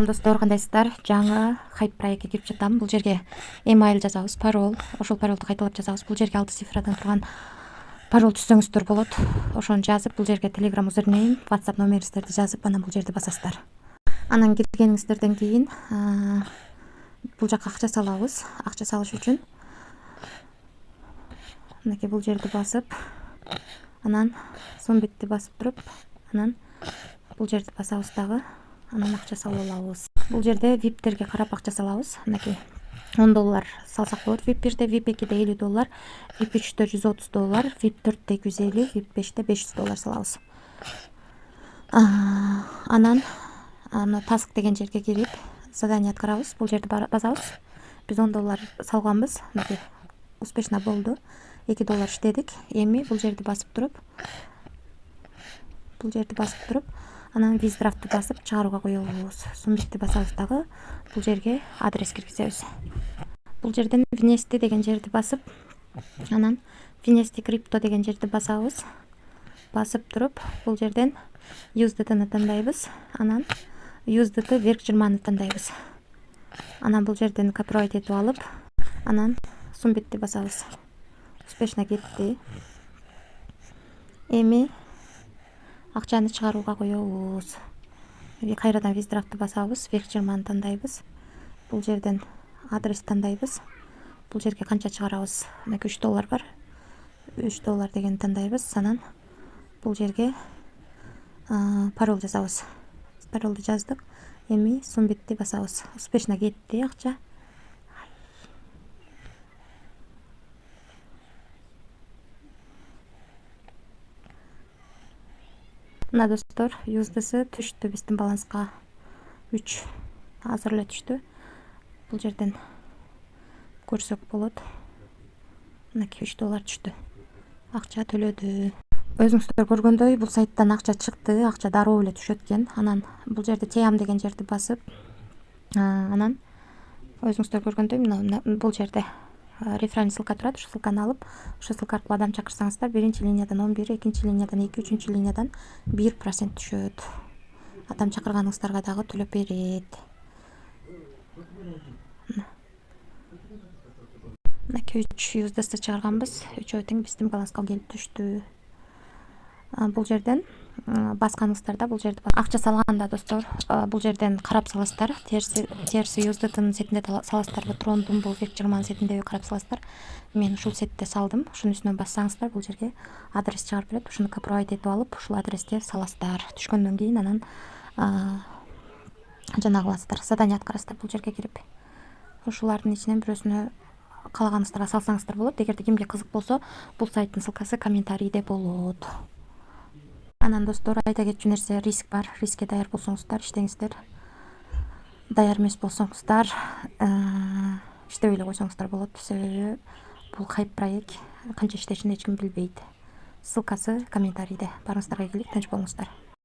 Салам достор, кандайсыздар? Жаңы хайп проектке кирип жатам. Бул жерге email жазабыз, пароль. Ошол паролду кайталап жазабыз. Бул жерге 6 цифрадан турган пароль түзсөңүздөр болот. Ошону жазып, бул жерге Telegram username, WhatsApp номериңиздерди жазып, анан бул жерди басасыздар. Анан киргениңиздерден кийин бул жака акча салабыз. Акча салыш үчүн мынакей бул жерди басып, анан сумбитти басып туруп, анан бул жерди басабыз дагы. Анан акча салып алабыз. Бул жерде виптерге карап акча салабыз. Мынакей $10 салсак болот. VIP 1де, VIP 2де $50, VIP 3де $130, VIP 4де $250, VIP 5де $500 салабыз. Анан task деген жерге кирип задание аткарабыз. Бул жерди басабыз. Биз $10 салганбыз. Мынакей успешно болду. $2 иштедик. Эми бул жерди басып туруп, анан виздрафтты басып чыгарууга коебуз. Сумбитти басабыз дагы. Бул жерге адрес киргизебиз. Бул жерден внести деген жерди басып, анан внести крипто деген жерди басабыз. Басып туруп, бул жерден USDT-ны тандайбыз. Анан USDT верх жырманы тандайбыз. Анан бул жерден копирайт этип алып, анан сумбитти басабыз. Успешно кетти. Эми акчаны чыгарууга коебуз. Кайрадан виздрафтты басабыз, верх жырманы тандайбыз. Бул жерден адрес тандайбыз. Бул жерге канча чыгарабыз? Мына $3 бар. $3 деген тандайбыз. Анан бул жерге пароль жазабыз. Паролду жаздык. Эми сумбитти басабыз. Успешно кетти акча. Мына достор, USDC түштү биздин баланска. 3 азыр эле түштү. Бул жерден көрсөк болот. Мынакей $3 түштү. Акча төлөдү. Өзүңүздөр көргөндөй, бул сайттан акча чыкты. Акча дароо эле түшөт экен. Анан бул жерде теам деген жерди басып, анан өзүңүздөр көргөндөй, мына бул жерде реферальный ссылка турат. Ушул ссылканы алып, ушул ссылка аркылуу адам чакырсаңыздар, биринчи линиядан 11, экинчи линиядан 2, үчүнчү линиядан 1% түшөт. Адам чакырганыңыздарга дагы төлөп берет. Мынакей 3 USDC чыгарганбыз. 3 тең биздин баланска келип түштү. Бул жерден басканыңыздарда, бул жерде акча салганда достор, бул жерден карап саласыздар. Терси USDT-нын сетинде саласыздарбы, Трондун бул верх жырманы сетиндеби карап саласыздар. Мен ушул сетте салдым. Ушунун үстүнөн бассаңыздар, бул жерге адрес чыгарып берет. Ушуну копирайт этип алып, ушул адреске саласыздар. Түшкөндөн кийин анан жана кыласыздар. Задание аткарасыздар бул жерге кирип. Ушулардын ичинен бирөөсүнө каалаганыңыздарга салсаңыздар болот. Эгерде кимге кызык болсо, бул сайттын ссылкасы комментарийде болот. Анан достор, айта кетчү нерсе, риск бар. Рискке даяр болсоңуздар иштеңиздер. Даяр эмес болсоңуздар иштебей эле койсоңуздар болот. Себеби бул хайп проект, канча иштешин эч ким билбейт. Ссылкасы комментарийде. Барыңыздарга ийгилик, тынч болуңуздар.